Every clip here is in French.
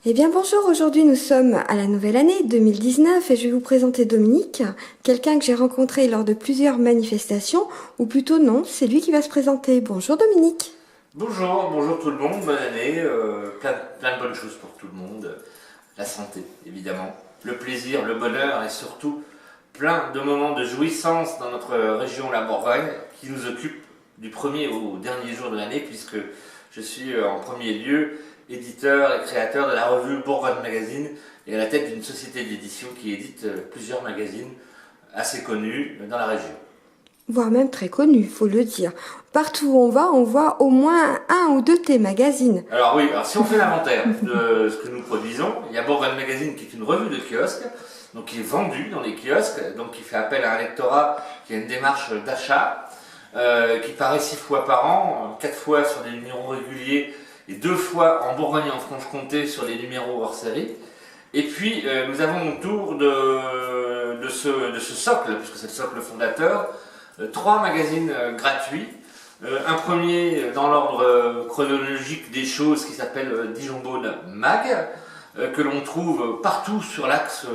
Eh bien bonjour, aujourd'hui nous sommes à la nouvelle année 2019 et je vais vous présenter Dominique, quelqu'un que j'ai rencontré lors de plusieurs manifestations, ou plutôt non, c'est lui qui va se présenter. Bonjour Dominique. Bonjour tout le monde, bonne année, plein de bonnes choses pour tout le monde, la santé évidemment, le plaisir, le bonheur et surtout plein de moments de jouissance dans notre région, la Bourgogne, qui nous occupe du premier au dernier jour de l'année puisque je suis en premier lieu éditeur et créateur de la revue Bourgogne Magazine et à la tête d'une société d'édition qui édite plusieurs magazines assez connus dans la région. Voire même très connu, faut le dire. Partout où on voit au moins un ou deux de tes magazines. Alors oui, si on fait l'inventaire de ce que nous produisons, il y a Bourgogne Magazine qui est une revue de kiosque, donc qui est vendue dans les kiosques, donc qui fait appel à un lectorat qui a une démarche d'achat, qui paraît 6 fois par an, 4 fois sur des numéros réguliers et 2 fois en Bourgogne et en Franche-Comté sur les numéros hors série. Et puis nous avons autour de ce socle, puisque c'est le socle fondateur, 3 magazines gratuits. Un premier dans l'ordre chronologique des choses qui s'appelle Dijon-Beaune Mag, que l'on trouve partout sur l'axe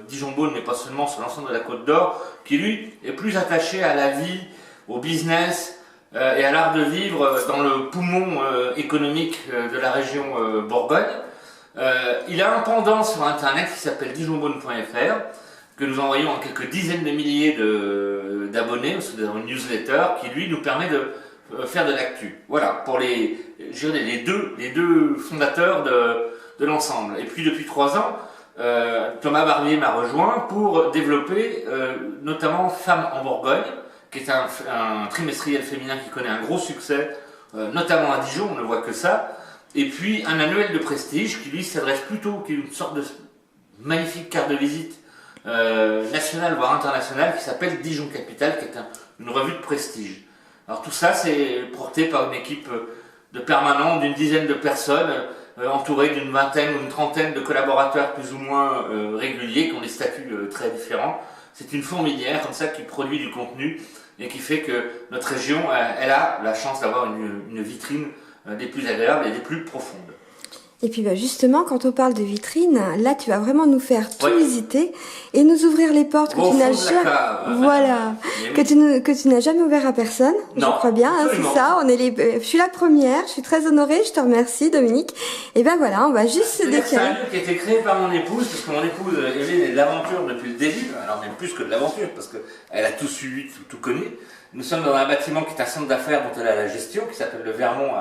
Dijon-Beaune, mais pas seulement sur l'ensemble de la Côte d'Or, qui lui est plus attaché à la vie, au business et à l'art de vivre dans le poumon économique de la région Bourgogne. Il a un pendant sur internet qui s'appelle dijonbeaune.fr, que nous envoyons à quelques dizaines de milliers d'abonnés, nous avons une newsletter qui lui nous permet de faire de l'actu. Voilà, pour les deux fondateurs de l'ensemble. Et puis depuis 3 ans, Thomas Barbier m'a rejoint pour développer notamment Femmes en Bourgogne, qui est un trimestriel féminin qui connaît un gros succès, notamment à Dijon, on ne voit que ça. Et puis un annuel de prestige qui lui s'adresse plutôt, qui est une sorte de magnifique carte de visite nationale voire internationale qui s'appelle Dijon Capital, qui est une revue de prestige. Alors tout ça c'est porté par une équipe de permanents d'une dizaine de personnes, entourée d'une vingtaine ou une trentaine de collaborateurs plus ou moins réguliers qui ont des statuts très différents. C'est une fourmilière comme ça qui produit du contenu et qui fait que notre région elle a la chance d'avoir une vitrine des plus agréables et des plus profondes. Et puis justement, quand on parle de vitrine, là tu vas vraiment nous faire tout visiter et nous ouvrir les portes que tu n'as jamais, que tu n'as jamais ouvert à personne. Non, je crois bien, hein, c'est ça. Je suis la première, je suis très honorée, je te remercie Dominique. Et ben voilà, on va juste se décaler. C'est un lieu qui a été créé par mon épouse, parce que mon épouse Evelyne est de l'aventure depuis le début, alors même plus que de l'aventure, parce qu'elle a tout suivi, tout connu. Nous sommes dans un bâtiment qui est un centre d'affaires dont elle a la gestion, qui s'appelle le Vermont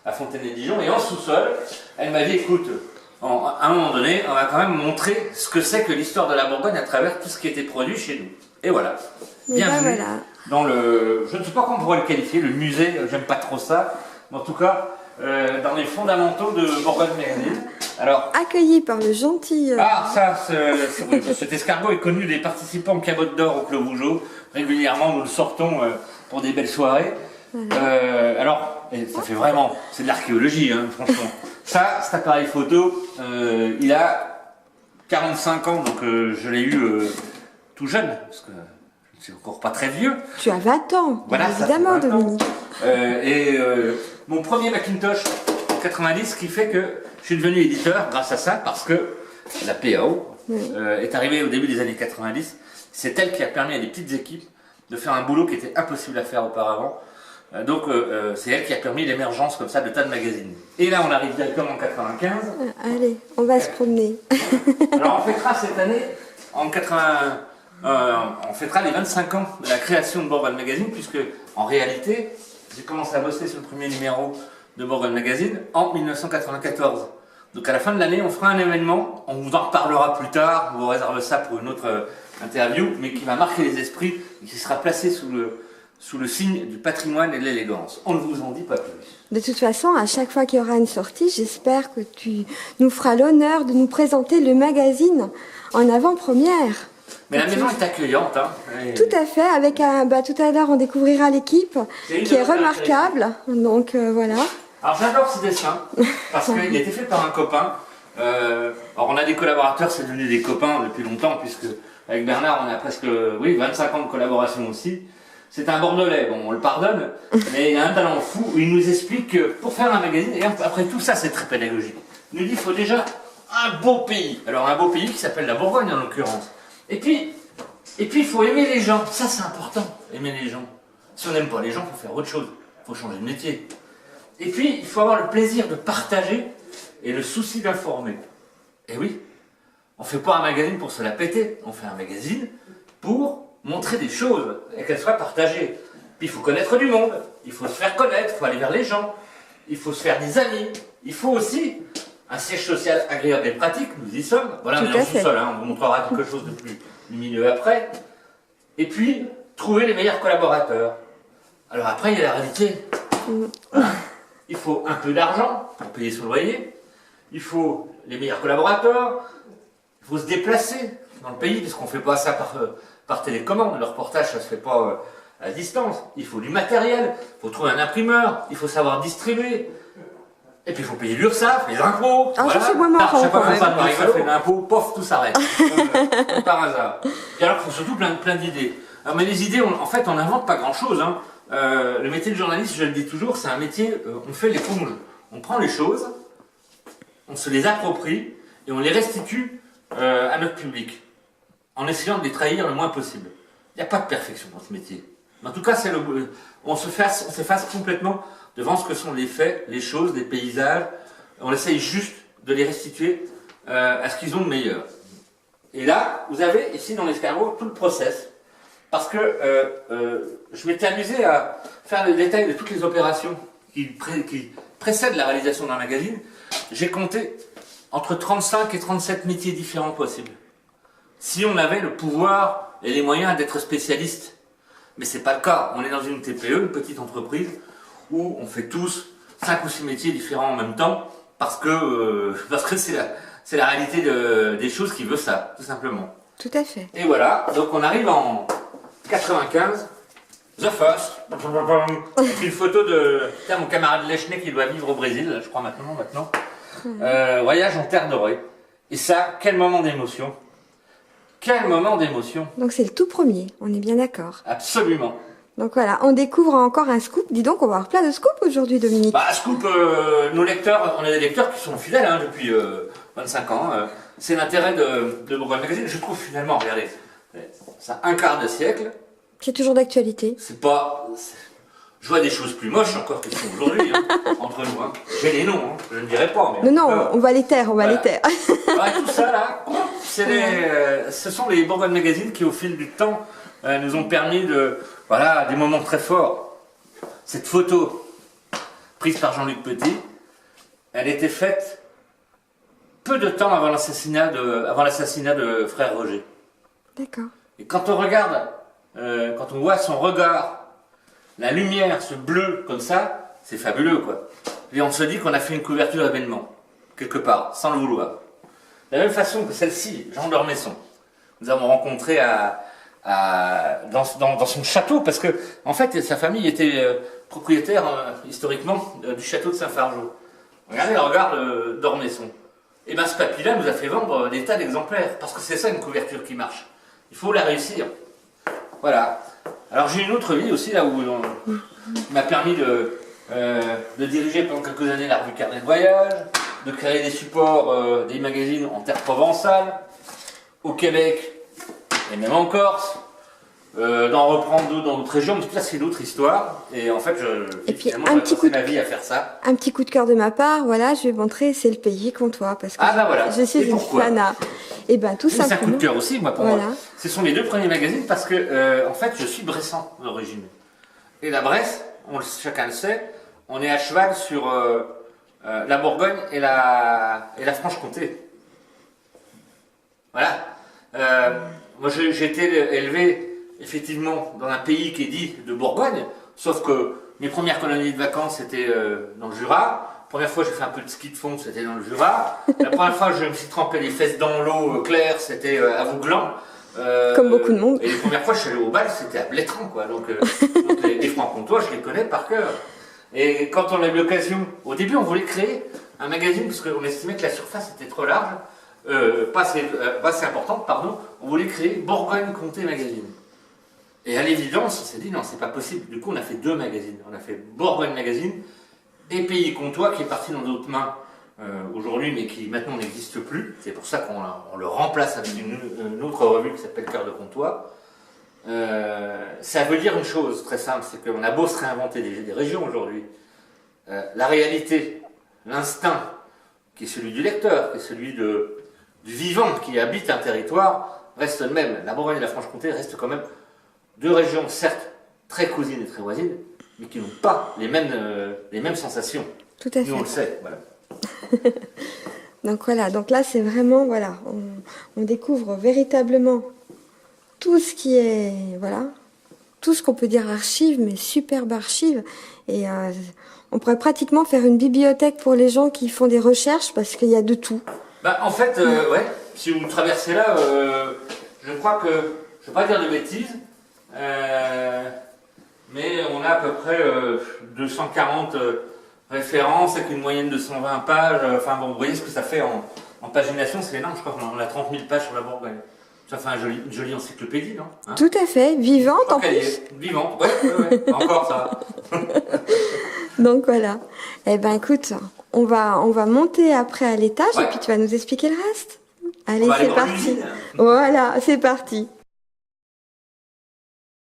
à Fontaine-et-Dijon, et en sous-sol, elle m'a dit, écoute, à un moment donné, on va quand même montrer ce que c'est que l'histoire de la Bourgogne à travers tout ce qui a été produit chez nous. Et voilà. Bienvenue dans le, je ne sais pas comment on pourrait le qualifier, le musée, j'aime pas trop ça, mais en tout cas, dans les fondamentaux de Bourgogne Magazine. Alors, accueilli par le gentil... cet escargot est connu des participants Cabotte d'Or au Clos Vougeot. Régulièrement, nous le sortons pour des belles soirées. Alors, ça fait vraiment, c'est de l'archéologie, hein, franchement. Ça, cet appareil photo, il a 45 ans, donc je l'ai eu tout jeune, parce que je ne suis encore pas très vieux. Tu as 20 ans, voilà, évidemment, 20 Dominique. Mon premier Macintosh en 90, qui fait que je suis devenu éditeur grâce à ça, parce que la PAO est arrivée au début des années 90. C'est elle qui a permis à des petites équipes de faire un boulot qui était impossible à faire auparavant. Donc c'est elle qui a permis l'émergence comme ça de tas de magazines. Et là on arrive directement en 95. Allez, on va se promener. Alors on fêtera cette année, on fêtera les 25 ans de la création de Bourgogne Magazine, puisque en réalité j'ai commencé à bosser sur le premier numéro de Bourgogne Magazine en 1994. Donc à la fin de l'année on fera un événement, on vous en reparlera plus tard, on vous réserve ça pour une autre interview, mais qui va marquer les esprits et qui sera placé sous le signe du patrimoine et de l'élégance. On ne vous en dit pas plus. De toute façon, à chaque fois qu'il y aura une sortie, j'espère que tu nous feras l'honneur de nous présenter le magazine en avant-première. Mais la maison est accueillante. Hein. Tout à fait, avec tout à l'heure on découvrira l'équipe qui est remarquable. Donc voilà. Alors j'adore ce dessin, parce qu'il a été fait par un copain. Alors on a des collaborateurs, c'est devenu des copains depuis longtemps, puisque avec Bernard on a presque 25 ans de collaboration aussi. C'est un Bordelais, bon on le pardonne, mais il a un talent fou où il nous explique que pour faire un magazine, et après tout ça c'est très pédagogique, il nous dit qu'il faut déjà un beau pays. Alors un beau pays qui s'appelle la Bourgogne en l'occurrence. Et puis il faut aimer les gens. Ça c'est important, aimer les gens. Si on n'aime pas les gens, il faut faire autre chose. Il faut changer de métier. Et puis il faut avoir le plaisir de partager et le souci d'informer. Et oui, on ne fait pas un magazine pour se la péter. On fait un magazine pour montrer des choses et qu'elles soient partagées. Puis il faut connaître du monde. Il faut se faire connaître. Il faut aller vers les gens. Il faut se faire des amis. Il faut aussi un siège social agréable et pratique, nous y sommes. Voilà, on est en sous-sol, hein, on vous montrera quelque chose de plus lumineux après. Et puis, trouver les meilleurs collaborateurs. Alors après, il y a la réalité. Voilà. Il faut un peu d'argent pour payer son loyer. Il faut les meilleurs collaborateurs. Il faut se déplacer dans le pays, parce qu'on ne fait pas ça par télécommande. Le reportage, ça ne se fait pas à distance. Il faut du matériel. Il faut trouver un imprimeur. Il faut savoir distribuer. Et puis il faut payer l'URSSAF, les impôts. Ah, voilà. Ça c'est moins marrant. Je sais pas comment ça par exemple, fait l'impôt, pof, tout s'arrête. Comme par hasard. Et alors il faut surtout plein d'idées. Mais les idées, en fait, on n'invente pas grand chose. Hein. Le métier de journaliste, je le dis toujours, c'est un métier, on fait les pommes. On prend les choses, on se les approprie et on les restitue à notre public. En essayant de les trahir le moins possible. Il n'y a pas de perfection dans ce métier. Mais en tout cas, on s'efface complètement devant ce que sont les faits, les choses, les paysages. On essaye juste de les restituer à ce qu'ils ont de meilleur. Et là, vous avez ici dans l'escargot tout le process. Parce que je m'étais amusé à faire le détail de toutes les opérations qui précèdent la réalisation d'un magazine. J'ai compté entre 35 et 37 métiers différents possibles. Si on avait le pouvoir et les moyens d'être spécialiste. Mais c'est pas le cas. On est dans une TPE, une petite entreprise, où on fait tous 5 ou 6 métiers différents en même temps, parce que c'est la réalité des choses qui veut ça, tout simplement. Tout à fait. Et voilà, donc on arrive en 95, The First, une photo de mon camarade Lechner qui doit vivre au Brésil, je crois maintenant. Voyage en terre dorée. Et ça, quel moment d'émotion. Quel moment d'émotion. Donc c'est le tout premier, on est bien d'accord. Absolument. Donc voilà, on découvre encore un scoop. Dis donc, on va avoir plein de scoops aujourd'hui, Dominique. Scoop, nos lecteurs, on a des lecteurs qui sont fidèles depuis 25 ans. C'est l'intérêt de Bourgogne Magazine. Je trouve finalement, regardez, ça a un quart de siècle. C'est toujours d'actualité. Je vois des choses plus moches encore qui sont aujourd'hui, entre nous. Hein. J'ai les noms, je ne dirai pas. Mais non, on va les taire, les taire. Tout ça là, ce sont les Bourgogne Magazine qui au fil du temps nous ont permis des moments très forts. Cette photo prise par Jean-Luc Petit, elle était faite peu de temps avant l'assassinat de frère Roger. D'accord. Et quand on regarde, quand on voit son regard, la lumière, ce bleu comme ça, c'est fabuleux quoi. Et on se dit qu'on a fait une couverture d'événement, quelque part, sans le vouloir. De la même façon que celle-ci, Jean d'Ormesson, nous avons rencontré dans son château, parce que en fait sa famille était propriétaire historiquement du château de Saint-Fargeau. Regardez le regard d'Ormesson. Et bien ce papy-là nous a fait vendre des tas d'exemplaires, parce que c'est ça une couverture qui marche. Il faut la réussir. Voilà. Alors j'ai une autre vie aussi là où qui m'a permis de diriger pendant quelques années la revue Carnet de Voyage, de créer des supports, des magazines en terre provençale, au Québec et même en Corse, d'en reprendre d'autres dans d'autres régions, mais tout ça c'est une autre histoire. Et en fait, j'ai passé ma vie à faire ça. Un petit coup de cœur de ma part, voilà, je vais montrer C'est le pays comtois, parce que je suis une fan. Et ben tout simplement. C'est un coup de cœur aussi, moi, pour moi. Ce sont les 2 premiers magazines parce que, en fait, je suis bressan d'origine. Et la Bresse, chacun le sait, on est à cheval sur la Bourgogne et la Franche-Comté. Voilà. Moi, j'ai été élevé effectivement dans un pays qui est dit de Bourgogne, sauf que mes premières colonies de vacances c'était dans le Jura. La première fois j'ai fait un peu de ski de fond, c'était dans le Jura. La première fois je me suis trempé les fesses dans l'eau claire, c'était à Vouglans. Comme beaucoup de monde. Et les premières fois je suis allé au bal, c'était à Blétran quoi. Donc les Francs-Comtois, je les connais par cœur. Et quand on a eu l'occasion, au début on voulait créer un magazine parce qu'on estimait que la surface était trop large, pas assez importante, pardon. On voulait créer Bourgogne-Comté Magazine. Et à l'évidence, on s'est dit non, c'est pas possible. Du coup, on a fait 2 magazines. On a fait Bourgogne Magazine et Pays Comtois qui est parti dans d'autres mains aujourd'hui, mais qui maintenant n'existe plus. C'est pour ça qu'on le remplace avec une autre revue qui s'appelle Cœur de Comptoir. Ça veut dire une chose très simple, c'est qu'on a beau se réinventer des régions aujourd'hui. La réalité, l'instinct, qui est celui du lecteur, qui est celui du vivant qui habite un territoire, reste le même. La Bourgogne et la Franche-Comté restent quand même deux régions, certes, très cousines et très voisines, mais qui n'ont pas les mêmes sensations. Tout à fait. Nous, on le sait, voilà. Donc voilà, donc là c'est vraiment, voilà, on découvre véritablement tout ce qui est, voilà, tout ce qu'on peut dire archives, mais superbe archives. Et on pourrait pratiquement faire une bibliothèque pour les gens qui font des recherches parce qu'il y a de tout. Bah, en fait, ouais, si vous traversez là, je crois que, je ne vais pas dire de bêtises, mais on a à peu près 240 références avec une moyenne de 120 pages. Enfin bon, vous voyez ce que ça fait en pagination, c'est énorme. Je crois qu'on a 30 000 pages sur la Bourgogne. Ça fait une jolie encyclopédie, non hein? Tout à fait, vivante en plus. Vivante, ouais. Encore ça. Donc voilà. Eh ben écoute, on va monter après à l'étage Ouais. et puis tu vas nous expliquer le reste. Allez, On va aller c'est dans parti. l'usine. Voilà, c'est parti.